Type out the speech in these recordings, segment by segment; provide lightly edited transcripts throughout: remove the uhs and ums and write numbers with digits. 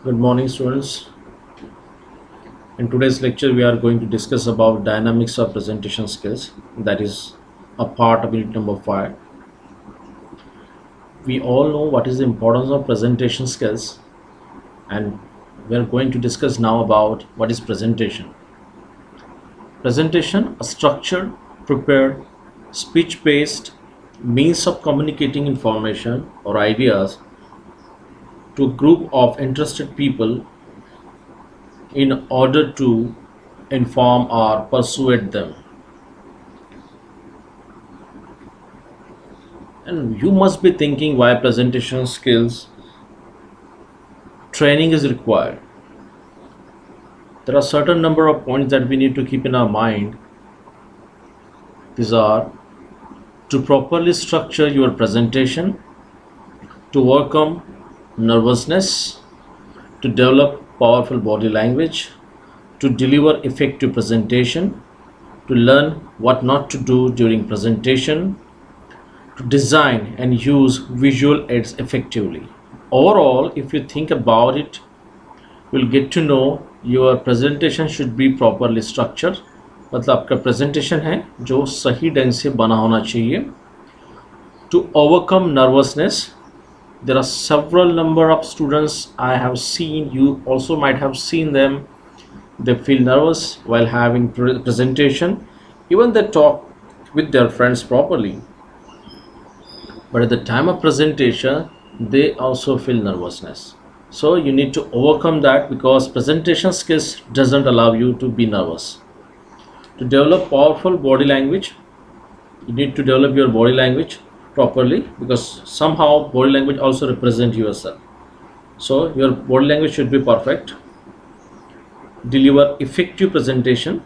Good morning, students. In today's lecture, we are going to discuss about dynamics of presentation skills. That is a part of unit number 5. We all know what is the importance of presentation skills, and we are going to discuss now about what is presentation. Presentation, a structured, prepared, speech-based means of communicating information or ideas to a group of interested people in order to inform or persuade them. And you must be thinking why presentation skills training is required. There are certain number of points that we need to keep in our mind. These are to properly structure your presentation, to overcome nervousness, to develop powerful body language, to deliver effective presentation, to learn what not to do during presentation, to design and use visual aids effectively. Overall, if you think about it, you'll get to know your presentation should be properly structured. मतलब आपका presentation है जो सही ढंग से बना होना चाहिए. To overcome nervousness, there are several number of students I have seen, you also might have seen them, they feel nervous while having presentation, even they talk with their friends properly, but at the time of presentation they also feel nervousness. So you need to overcome that, because presentation skills doesn't allow you to be nervous. To develop powerful body language, you need to develop your body language properly, because somehow body language also represent yourself. So your body language should be perfect. Deliver effective presentation.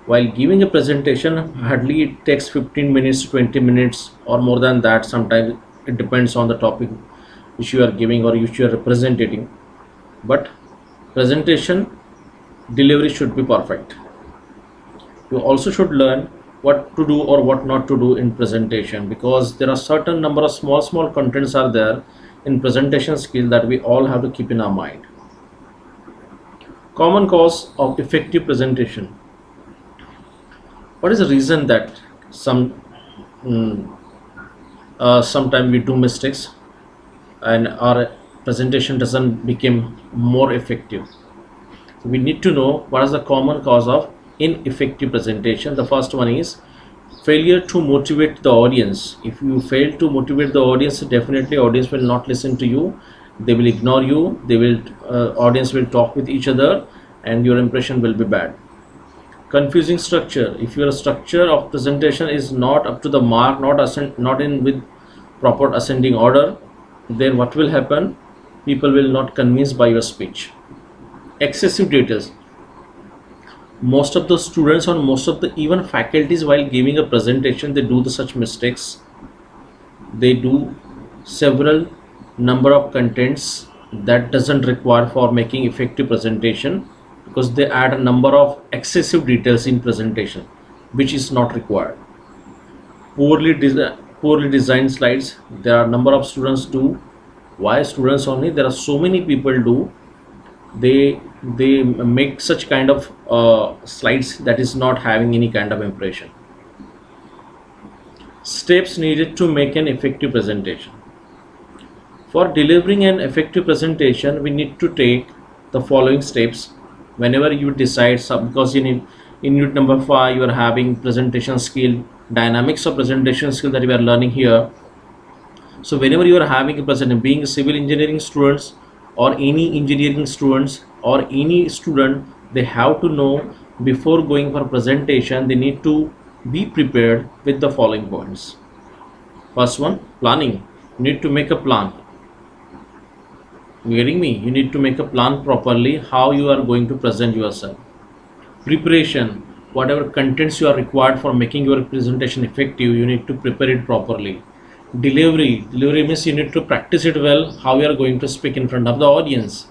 While giving a presentation, hardly it takes 15 minutes to 20 minutes or more than that. Sometimes it depends on the topic which you are giving or which you are representing, but presentation delivery should be perfect. You also should learn what to do or what not to do in presentation, because there are certain number of small contents are there in presentation skill that we all have to keep in our mind. Common cause of effective presentation. What is the reason that sometimes we do mistakes and our presentation doesn't become more effective? So we need to know what is the common cause of ineffective presentation. The first one is failure to motivate the audience. If you fail to motivate the audience, definitely audience will not listen to you, they will ignore you, they will audience will talk with each other and your impression will be bad. Confusing structure. If your structure of presentation is not up to the mark, not in with proper ascending order, then what will happen? People will not convinced by your speech. Excessive details. Most of the students or most of the even faculties, while giving a presentation, they do such mistakes. They do several number of contents that doesn't require for making effective presentation, because they add a number of excessive details in presentation which is not required. Poorly designed slides. There are number of students do. Why students only? There are so many people do. They make such kind of slides that is not having any kind of impression. Steps needed to make an effective presentation. For delivering an effective presentation, we need to take the following steps whenever you decide because in unit number 5 you are having presentation skill, dynamics of presentation skill that we are learning here. So whenever you are having a presentation, being civil engineering students or any engineering students or any student, they have to know before going for presentation, they need to be prepared with the following points. First one, planning. You need to make a plan. You getting me? You need to make a plan properly how you are going to present yourself. Preparation. Whatever contents you are required for making your presentation effective, you need to prepare it properly. Delivery means you need to practice it well, how you are going to speak in front of the audience.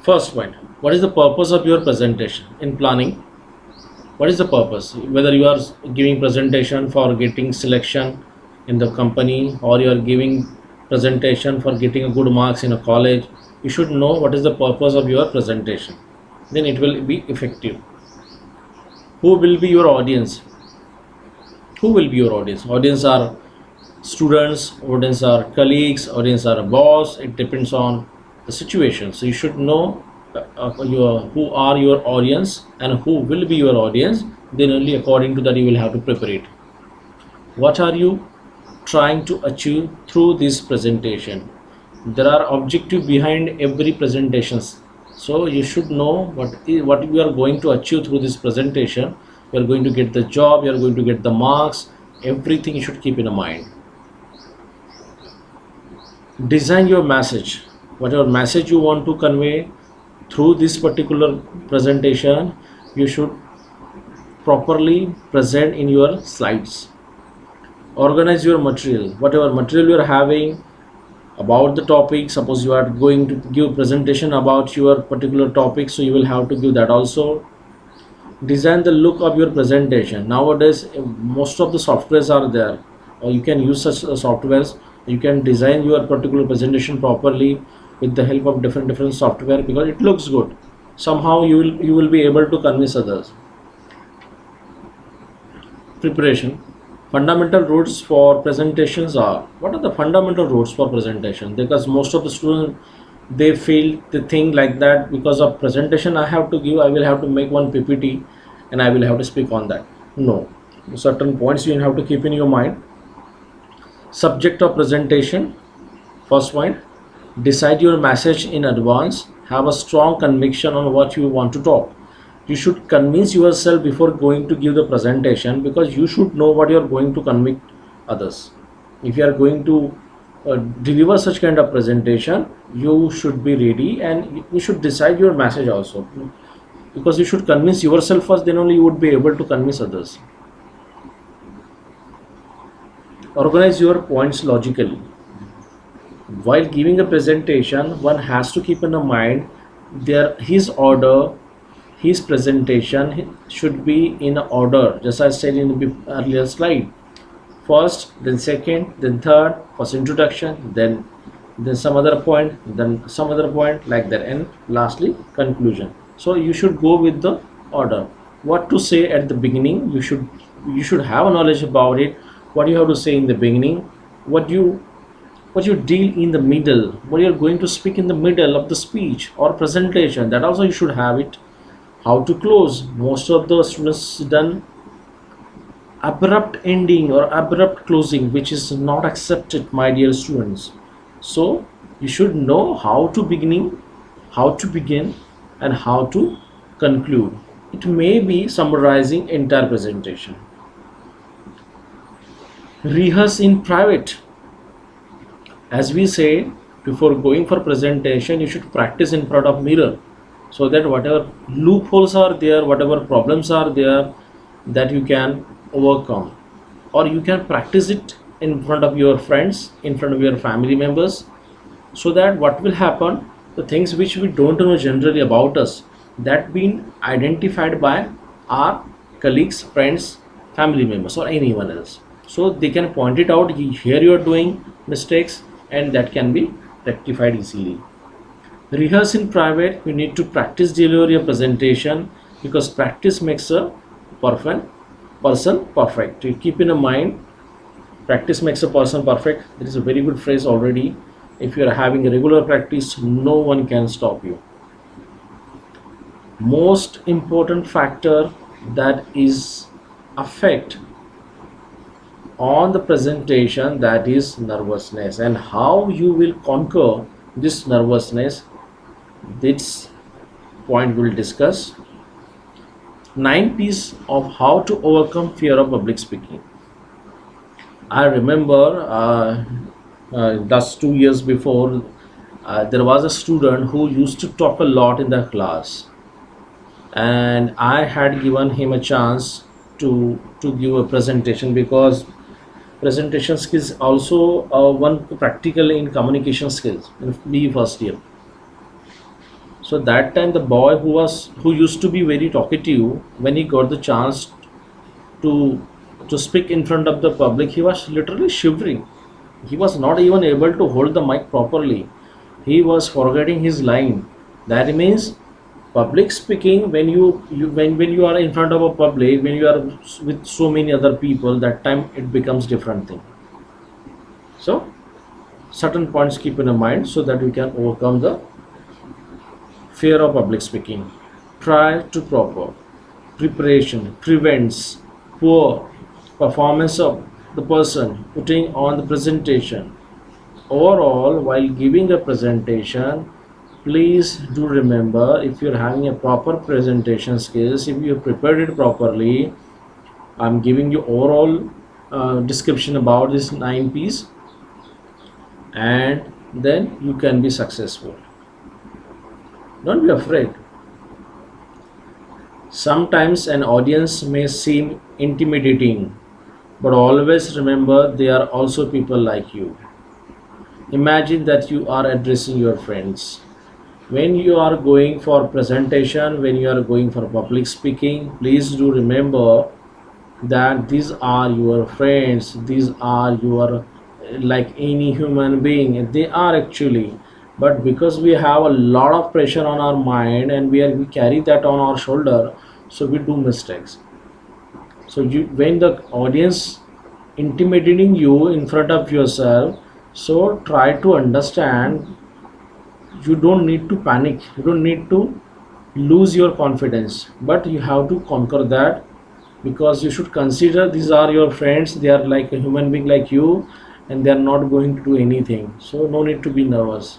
First point, what is the purpose of your presentation? In planning, what is the purpose? Whether you are giving presentation for getting selection in the company, or you are giving presentation for getting a good marks in a college, you should know what is the purpose of your presentation. Then it will be effective. Who will be your audience? Who will be your audience? Audience are students, audience are colleagues, audience are a boss. It depends on the situation. So you should know who are your audience and who will be your audience. Then only according to that you will have to prepare it. What are you trying to achieve through this presentation? There are objectives behind every presentations. So you should know what you are going to achieve through this presentation. You are going to get the job, you are going to get the marks, everything you should keep in mind. Design your message. Whatever message you want to convey through this particular presentation, you should properly present in your slides. Organize your material. Whatever material you are having about the topic, suppose you are going to give presentation about your particular topic, so you will have to give that also. Design the look of your presentation. Nowadays most of the softwares are there, or you can use such softwares. You can design your particular presentation properly with the help of different software, because it looks good. Somehow you will be able to convince others. Preparation. Fundamental rules for presentations are, what are the fundamental rules for presentation? Because most of the students, they think like that, because of presentation I have to give, I will have to make one PPT and I will have to speak on that. No, certain points you have to keep in your mind. Subject of presentation. First point, decide your message in advance. Have a strong conviction on what you want to talk. You should convince yourself before going to give the presentation, because you should know what you are going to convince others. If you are going to deliver such kind of presentation, you should be ready and you should decide your message also, because you should convince yourself first, then only you would be able to convince others. Organize your points logically. While giving a presentation, one has to keep in mind his order, his presentation should be in order, just as I said in the earlier slide. First, then second, then third. First introduction, then some other point, then some other point, like that, and lastly conclusion. So you should go with the order. What to say at the beginning, you should have knowledge about it. What you have to say in the beginning, what you deal in the middle, what you are going to speak in the middle of the speech or presentation, that also you should have it. How to close. Most of the students done abrupt ending or abrupt closing, which is not accepted, my dear students. So you should know how to begin and how to conclude. It may be summarizing entire presentation. Rehearse in private. As we say, before going for presentation, you should practice in front of mirror, so that whatever loopholes are there, whatever problems are there, that you can overcome. Or you can practice it in front of your friends, in front of your family members, so that what will happen, the things which we don't know generally about us, that being identified by our colleagues, friends, family members, or anyone else, so they can point it out, here you are doing mistakes, and that can be rectified easily. Rehearse in private. You need to practice delivery of presentation, because practice makes a person perfect. You keep in mind, practice makes a person perfect. That is a very good phrase already. If you are having a regular practice, no one can stop you. Most important factor that is affect on the presentation, that is nervousness, and how you will conquer this nervousness, this point we'll discuss. 9 P's of how to overcome fear of public speaking. I remember that's 2 years before, there was a student who used to talk a lot in the class, and I had given him a chance to give a presentation, because presentation skills also one practical in communication skills in BE first year. So that time the boy who used to be very talkative, when he got the chance to speak in front of the public, he was literally shivering. He was not even able to hold the mic properly. He was forgetting his line. That means public speaking, when you are in front of a public, when you are with so many other people, that time it becomes different thing. So certain points keep in mind so that we can overcome the fear of public speaking. Prior to proper preparation prevents poor performance of the person putting on the presentation. Overall, while giving a presentation, please do remember, if you're having a proper presentation skills, if you prepared it properly, I'm giving you overall description about this 9 P's, and then you can be successful. Don't be afraid. Sometimes an audience may seem intimidating, but always remember they are also people like you. Imagine that you are addressing your friends. When you are going for presentation, when you are going for public speaking, please do remember that these are your friends, these are your, like any human being, they are actually. But because we have a lot of pressure on our mind and we carry that on our shoulder, so we do mistakes. So when the audience intimidating you in front of yourself, so try to understand, you don't need to panic, you don't need to lose your confidence, but you have to conquer that, because you should consider these are your friends, they are like a human being like you, and they are not going to do anything, so no need to be nervous.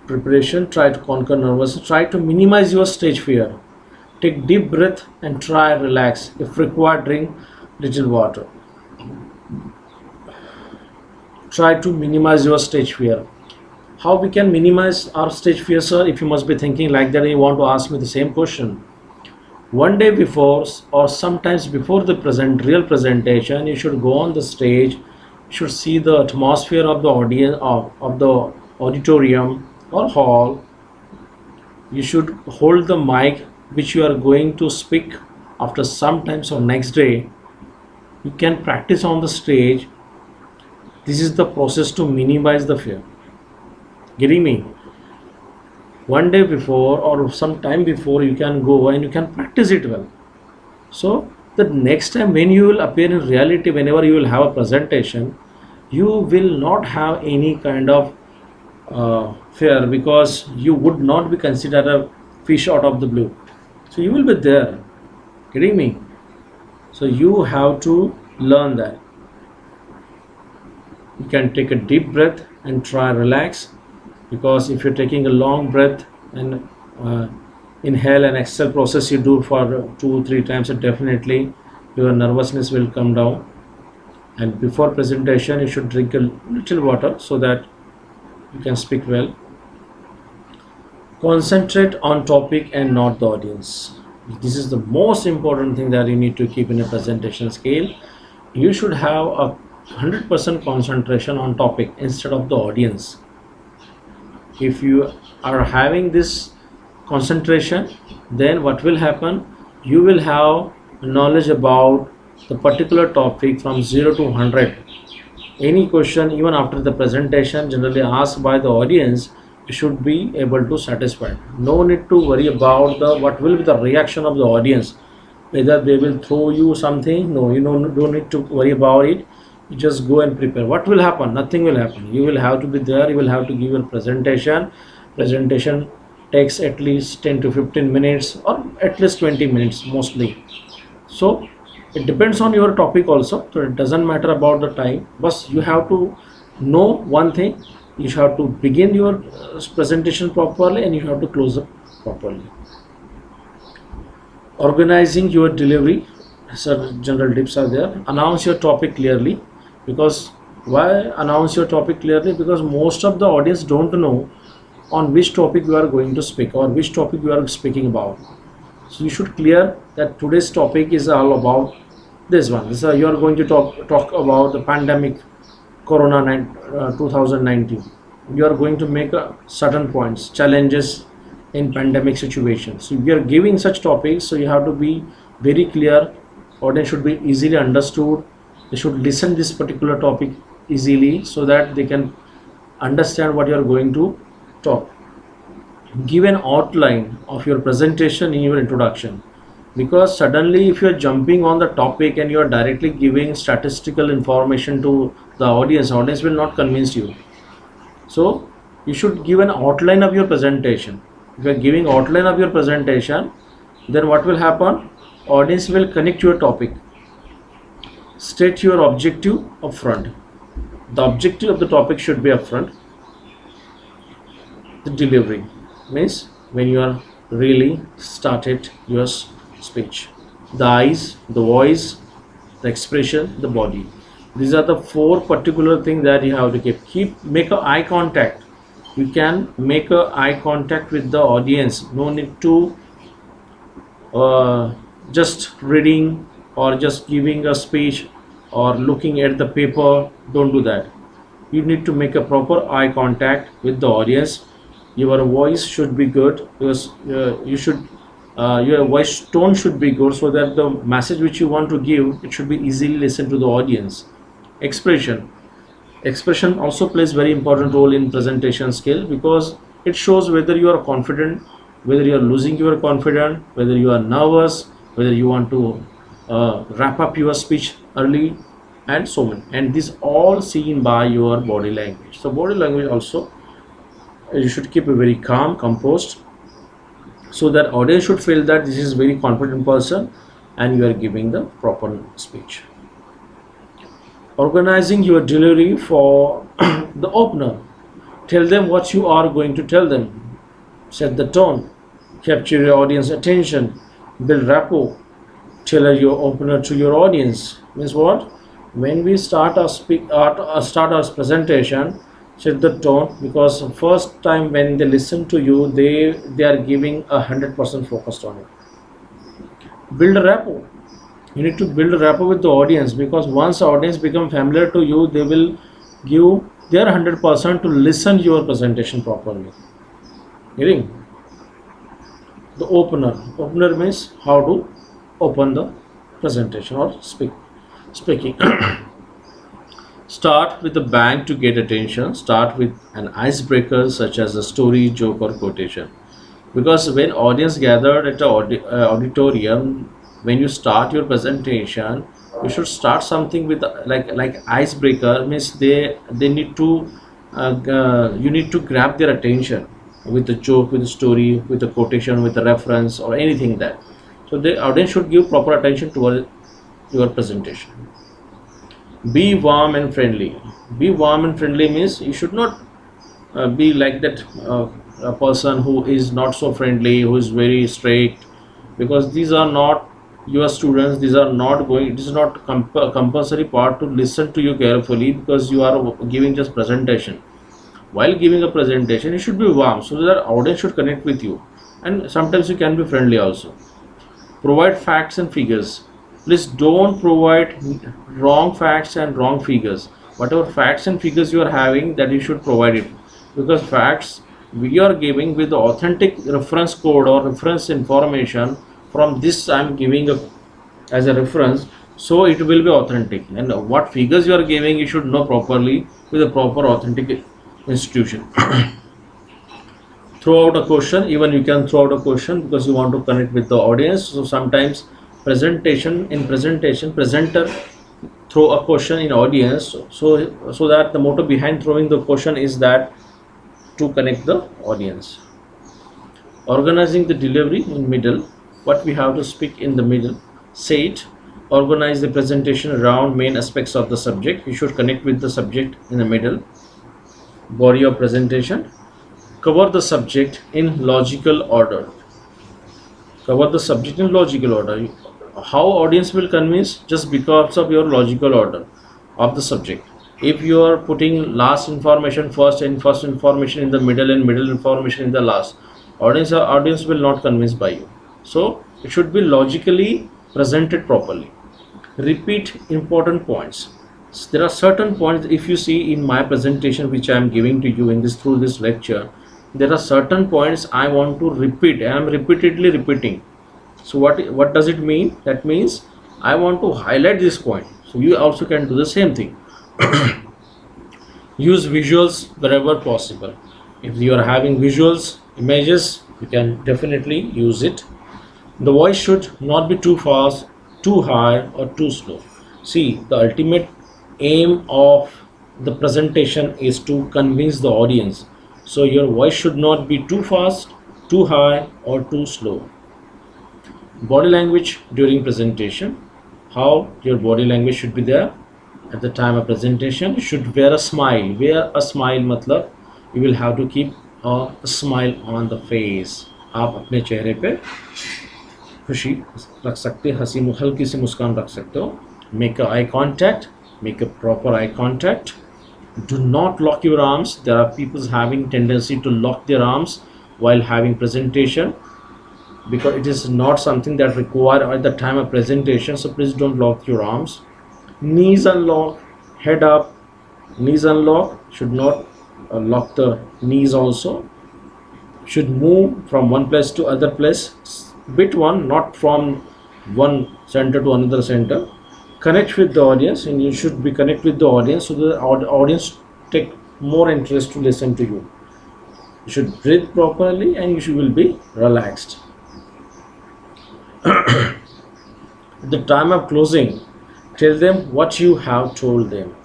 Preparation, try to conquer nervous, try to minimize your stage fear. Take deep breath and try relax. If required, drink little water. Try to minimize your stage fear. How we can minimize our stage fear, sir? If you must be thinking like that and you want to ask me the same question. One day before or sometimes before the real presentation, you should go on the stage, you should see the atmosphere of the audience, of the auditorium or hall. You should hold the mic which you are going to speak after sometimes or next day. You can practice on the stage. This is the process to minimize the fear. Getting me? One day before or some time before, you can go and you can practice it well. So the next time when you will appear in reality, whenever you will have a presentation, you will not have any kind of fear, because you would not be considered a fish out of the blue. So you will be there. Getting me? So you have to learn that. You can take a deep breath and try relax, because if you're taking a long breath and inhale and exhale process you do for 2-3 times, definitely your nervousness will come down. And before presentation you should drink a little water so that you can speak well. Concentrate on topic and not the audience. This is the most important thing that you need to keep in a presentation skill. You should have a 100% concentration on topic instead of the audience. If you are having this concentration, then what will happen, you will have knowledge about the particular topic from 0 to 100. Any question even after the presentation generally asked by the audience, you should be able to satisfy. No need to worry about the what will be the reaction of the audience, whether they will throw you something. No, you don't need to worry about it. You just go and prepare. What will happen? Nothing will happen. You will have to be there, you will have to give your presentation takes at least 10 to 15 minutes or at least 20 minutes mostly. So it depends on your topic also, so it doesn't matter about the time, but you have to know one thing, you have to begin your presentation properly and you have to close it properly. Organizing your delivery, general tips are there. Announce your topic clearly. Because why announce your topic clearly? Because most of the audience don't know on which topic you are going to speak or which topic you are speaking about. So you should clear that today's topic is all about this one. So you are going to talk about the pandemic Corona 2019. You are going to make certain points, challenges in pandemic situation. So we are giving such topics, so you have to be very clear. Audience should be easily understood. They should listen this particular topic easily so that they can understand what you are going to talk. Give an outline of your presentation in your introduction, because suddenly if you are jumping on the topic and you are directly giving statistical information to the audience will not convince you. So you should give an outline of your presentation. If you are giving outline of your presentation, then what will happen? Audience will connect to your topic. State your objective upfront. The objective of the topic should be upfront. The delivery means when you are really started your speech. The eyes, the voice, the expression, the body. These are the four particular things that you have to make a eye contact. You can make a eye contact with the audience. No need to just reading or just giving a speech or looking at the paper. Don't do that. You need to make a proper eye contact with the audience. Your voice should be good, because your voice tone should be good, so that the message which you want to give, it should be easily listened to the audience. Expression also plays very important role in presentation skill, because it shows whether you are confident, whether you are losing your confidence, whether you are nervous, whether you want to wrap up your speech early, and so on. And this all seen by your body language. So body language also, you should keep a very calm, composed, so that audience should feel that this is very confident person and you are giving the proper speech. Organizing your delivery for the opener. Tell them what you are going to tell them. Set the tone. Capture your audience attention. Build rapport. Tailor your opener to your audience. Means what? When we start our presentation, set the tone, because first time when they listen to you, they are giving 100% focused on it. Build a rapport. You need to build a rapport with the audience, because once the audience become familiar to you, they will give their 100% to listen your presentation properly. Getting? The opener means how to open the presentation or speaking. Start with a bang to get attention. Start with an icebreaker such as a story, joke, or quotation. Because when audience gathered at the auditorium, when you start your presentation, you should start something with like icebreaker. Means they need to you need to grab their attention with a joke, with a story, with a quotation, with a reference, or anything that. So the audience should give proper attention to your presentation. Be warm and friendly. Be warm and friendly means you should not be like that a person who is not so friendly, who is very strict, because these are not your students. These are not going. It is not compulsory part to listen to you carefully, because you are giving just presentation. While giving a presentation, you should be warm, so that audience should connect with you, and sometimes you can be friendly also. Provide facts and figures. Please don't provide wrong facts and wrong figures. Whatever facts and figures you are having, that you should provide it, because facts we are giving with the authentic reference code or reference information. From this I am giving as a reference, so it will be authentic. And what figures you are giving, you should know properly with a proper authentic institution. Throw out a question. Even you can throw out a question, because you want to connect with the audience. So sometimes presenter throw a question in audience, so that the motive behind throwing the question is that to connect the audience. Organizing the delivery in middle. What we have to speak in the middle. Say it. Organize the presentation around main aspects of the subject. You should connect with the subject in the middle. Body of presentation. Cover the subject in logical order. Cover the subject in logical order. How audience will convince? Just because of your logical order of the subject. If you are putting last information first and first information in the middle and middle information in the last, audience will not convince by you. So it should be logically presented properly. Repeat important points. So there are certain points, if you see in my presentation which I am giving to you through this lecture, there are certain points I want to repeat, and I am repeatedly repeating. So what does it mean? That means I want to highlight this point. So you also can do the same thing. Use visuals wherever possible. If you are having visuals, images, you can definitely use it. The voice should not be too fast, too high, or too slow. See, the ultimate aim of the presentation is to convince the audience. So your voice should not be too fast, too high, or too slow. Body language during presentation. How your body language should be there at the time of presentation. You should wear a smile. Wear a smile मतलब you will have to keep a smile on the face. आप अपने चेहरे पे खुशी रख सकते, हंसी हल्की सी मुस्कान रख सकते हो. Make a eye contact. Make a proper eye contact. Do not lock your arms. There are people having tendency to lock their arms while having presentation, because it is not something that required at the time of presentation. So please don't lock your arms. Knees unlock, head up, knees unlock. Should not lock the knees also. Should move from one place to other place. Bit one, not from one center to another center. Connect with the audience, and you should be connect with the audience so the audience take more interest to listen to you. You should breathe properly, and you will be relaxed. At the time of closing, tell them what you have told them.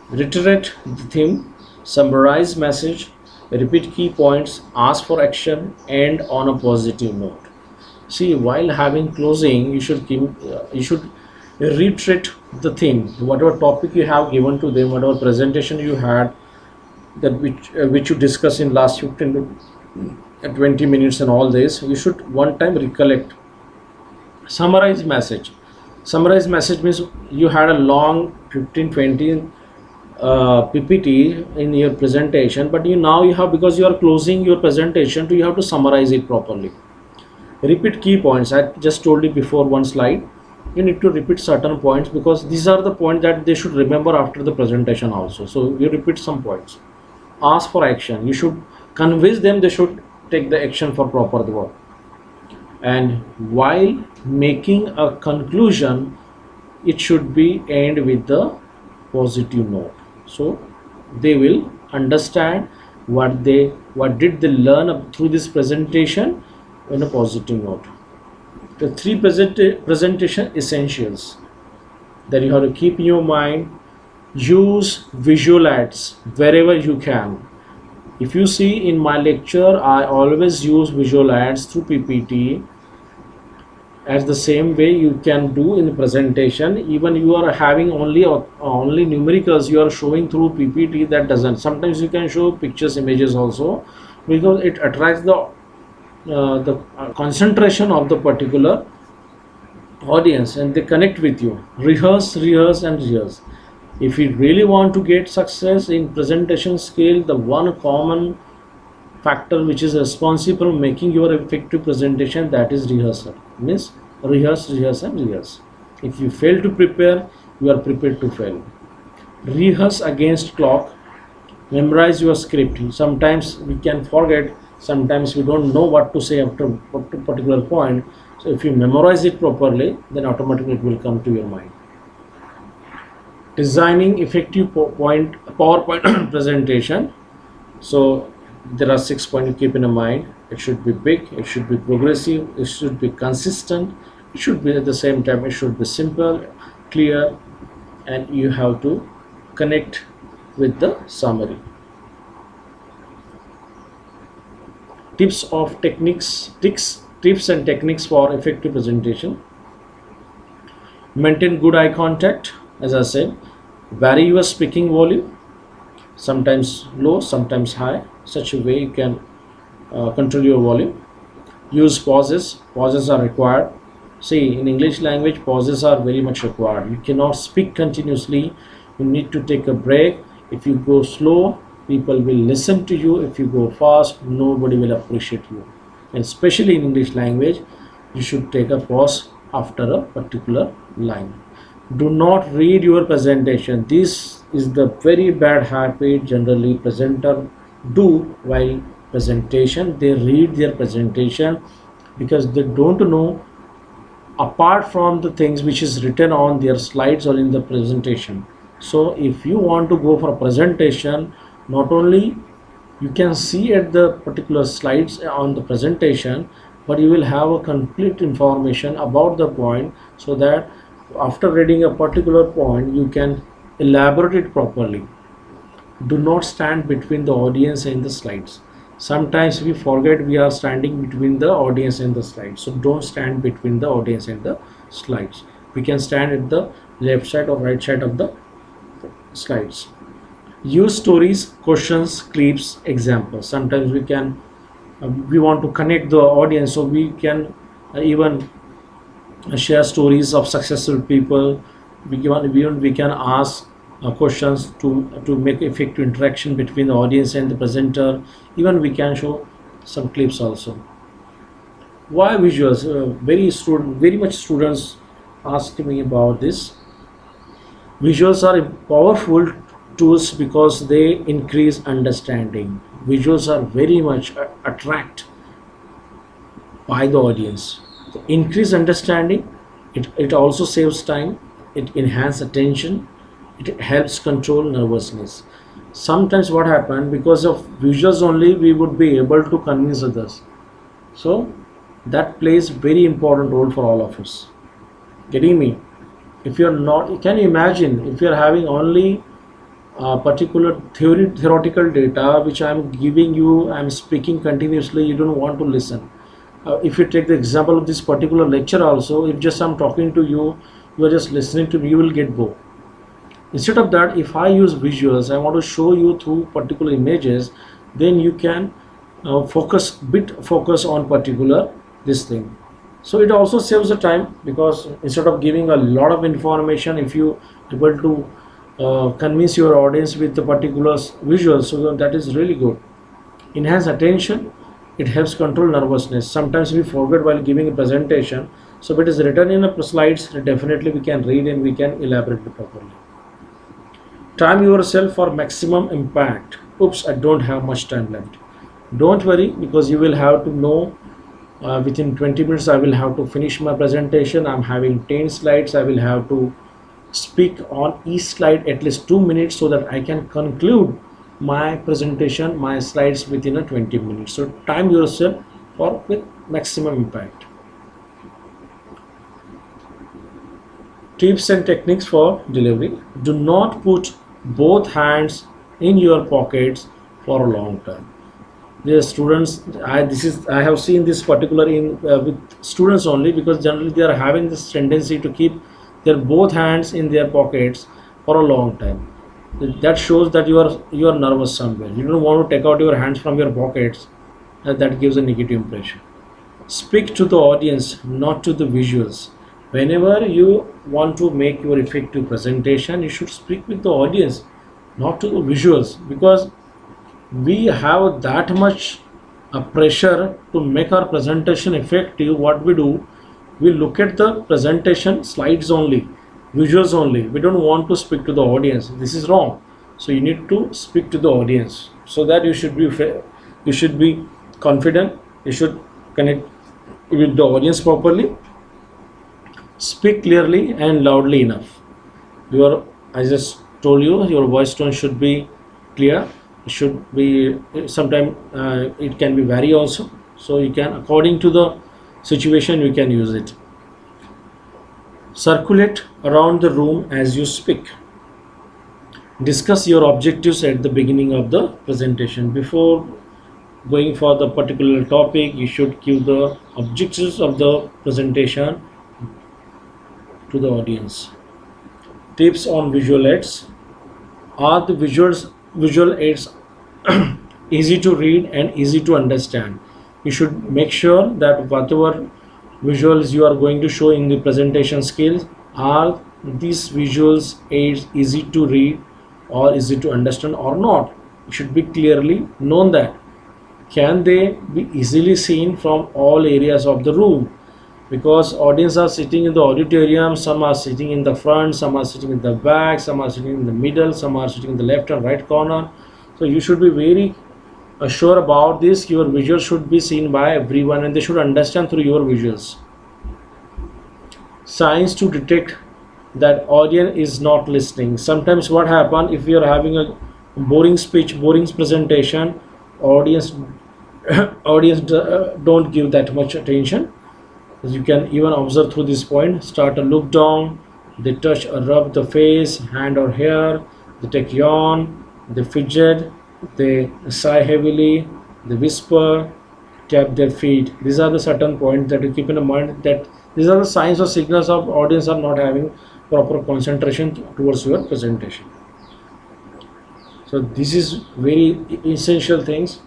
Reiterate the theme, summarize message, repeat key points, ask for action, and on a positive note. See, while having closing, you should reiterate the theme, whatever topic you have given to them, whatever presentation you had, that which you discussed in last 15 to 20 minutes and all this. You should one time recollect. Summarize message. Summarize message means you had a long 15-20 PPT in your presentation, but now you have, because you are closing your presentation, you have to summarize it properly. Repeat key points. I just told you before one slide. You need to repeat certain points because these are the points that they should remember after the presentation also. So you repeat some points. Ask for action. You should convince them they should take the action for proper work. And while making a conclusion, it should be end with the positive note. So they will understand what did they learn through this presentation in a positive note. The three presentation essentials that you have to keep in your mind. Use visual aids wherever you can. If you see in my lecture, I always use visual aids through PPT. As the same way you can do in the presentation. Even you are having only numericals, you are showing through PPT. That doesn't. Sometimes you can show pictures, images also, because it attracts the concentration of the particular audience, and they connect with you. Rehearse, rehearse, and rehearse. If you really want to get success in presentation skill, the one common factor which is responsible for making your effective presentation, that is rehearsal. Means rehearse, rehearse, and rehearse. If you fail to prepare, you are prepared to fail. Rehearse against clock. Memorize your script. Sometimes we can forget. Sometimes we don't know what to say after a particular point. So if you memorize it properly, then automatically it will come to your mind. Designing effective PowerPoint presentation. So there are 6 points to keep in mind. It should be big, it should be progressive, it should be consistent, it should be at the same time, it should be simple, clear, and you have to connect with the summary. Tips and techniques for effective presentation. Maintain good eye contact. As I said, vary your speaking volume, sometimes low, sometimes high. Such a way you can control your volume. Use pauses. Pauses are required. See, in English language, pauses are very much required. You cannot speak continuously. You need to take a break. If you go slow, people will listen to you. If you go fast, nobody will appreciate you. And especially in English language, you should take a pause after a particular line. Do not read your presentation. This is the very bad habit generally presenter do while presentation. They read their presentation because they don't know apart from the things which is written on their slides or in the presentation. So if you want to go for a presentation, not only you can see at the particular slides on the presentation, but you will have a complete information about the point, so that after reading a particular point you can elaborate it properly. Do not stand between the audience and the slides. Sometimes we forget we are standing between the audience and the slides, so don't stand between the audience and the slides. We can stand at the left side or right side of the slides. Use stories, questions, clips, examples. Sometimes we want to connect the audience, so we can even share stories of successful people. We can ask questions to make effective interaction between the audience and the presenter. Even we can show some clips also. Why visuals? Very much students ask me about this. Visuals are powerful tools because they increase understanding. Visuals are very much attract by the audience. So increase understanding, it also saves time, it enhances attention, it helps control nervousness. Sometimes what happen, because of visuals only we would be able to convince others. So that plays very important role for all of us. Getting me? If you're not, can you imagine if you're having only particular theoretical data which I'm giving you, I'm speaking continuously, you don't want to listen. If you take the example of this particular lecture also, if just I'm talking to you, you are just listening to me, you will get bored. Instead of that, if I use visuals, I want to show you through particular images, then you can focus on particular this thing. So it also saves the time, because instead of giving a lot of information, if you able to convince your audience with the particular visuals, so that is really good. Enhance attention, it helps control nervousness. Sometimes we forget while giving a presentation, so if it is written in a slides, definitely we can read and we can elaborate it properly. Time yourself for maximum impact. Oops, I don't have much time left. Don't worry, because you will have to know within 20 minutes I will have to finish my presentation. I'm having 10 slides. I will have to speak on each slide at least 2 minutes, so that I can conclude my presentation, my slides within a 20 minutes. So time yourself for with maximum impact. Tips and techniques for delivery. Do not put both hands in your pockets for a long time. The students, I have seen this particular in with students only, because generally they are having this tendency to keep their both hands in their pockets for a long time. That shows that you are nervous somewhere. You don't want to take out your hands from your pockets. That gives a negative impression. Speak to the audience, not to the visuals. Whenever you want to make your effective presentation, you should speak with the audience, not to the visuals, because we have that much pressure to make our presentation effective. What we do, we look at the presentation slides only, visuals only. We don't want to speak to the audience. This is wrong. So you need to speak to the audience, so that you should be fair, you should be confident, you should connect with the audience properly. Speak clearly and loudly enough. Your, I just told you, your voice tone should be clear. It should be, sometimes it can be vary also, so you can, according to the situation, you can use it. Circulate around the room as you speak. Discuss your objectives at the beginning of the presentation. Before going for the particular topic, you should give the objectives of the presentation to the audience. Tips on visual aids. Are the visual aids easy to read and easy to understand? You should make sure that whatever visuals you are going to show in the presentation skills, are these visuals aids easy to read or easy to understand or not. It should be clearly known that. Can they be easily seen from all areas of the room? Because audience are sitting in the auditorium, some are sitting in the front, some are sitting in the back, some are sitting in the middle, some are sitting in the left and right corner. So you should be very sure about this. Your visuals should be seen by everyone and they should understand through your visuals. signs to detect that audience is not listening. Sometimes what happen, if you are having a boring speech, boring presentation, audience don't give that much attention. As you can even observe through this point, start to look down, they touch or rub the face, hand or hair, they take yawn, they fidget, they sigh heavily, they whisper, tap their feet. These are the certain points that you keep in mind, that these are the signs or signals of audience are not having proper concentration towards your presentation. So this is very essential things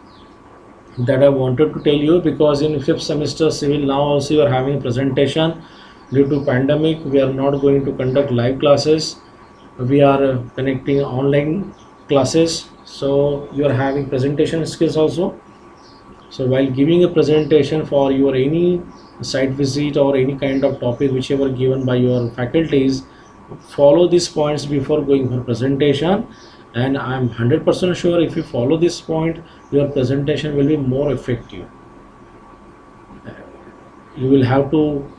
that I wanted to tell you, because in 5th semester civil now also you are having a presentation. Due to pandemic, we are not going to conduct live classes, we are connecting online classes, so you are having presentation skills also. So while giving a presentation for your any site visit or any kind of topic whichever given by your faculties, follow these points before going for presentation, and I'm 100% sure if you follow this point, your presentation will be more effective. You will have to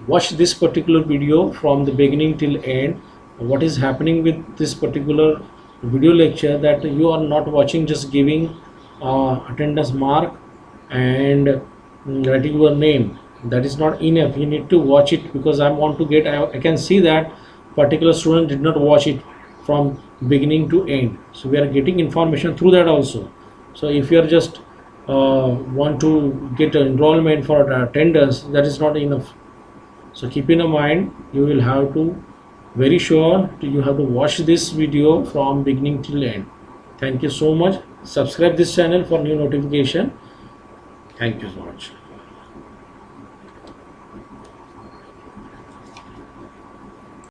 watch this particular video from the beginning till end. What is happening with this particular video lecture, that you are not watching just giving attendance mark and writing your name. That is not enough, you need to watch it, because I want to get, I can see that particular student did not watch it from beginning to end, so we are getting information through that also. So if you are just want to get enrollment for attendance, that is not enough. So keep in mind, you will have to very sure you have to watch this video from beginning till end. Thank you so much. Subscribe this channel for new notification. Thank you so much.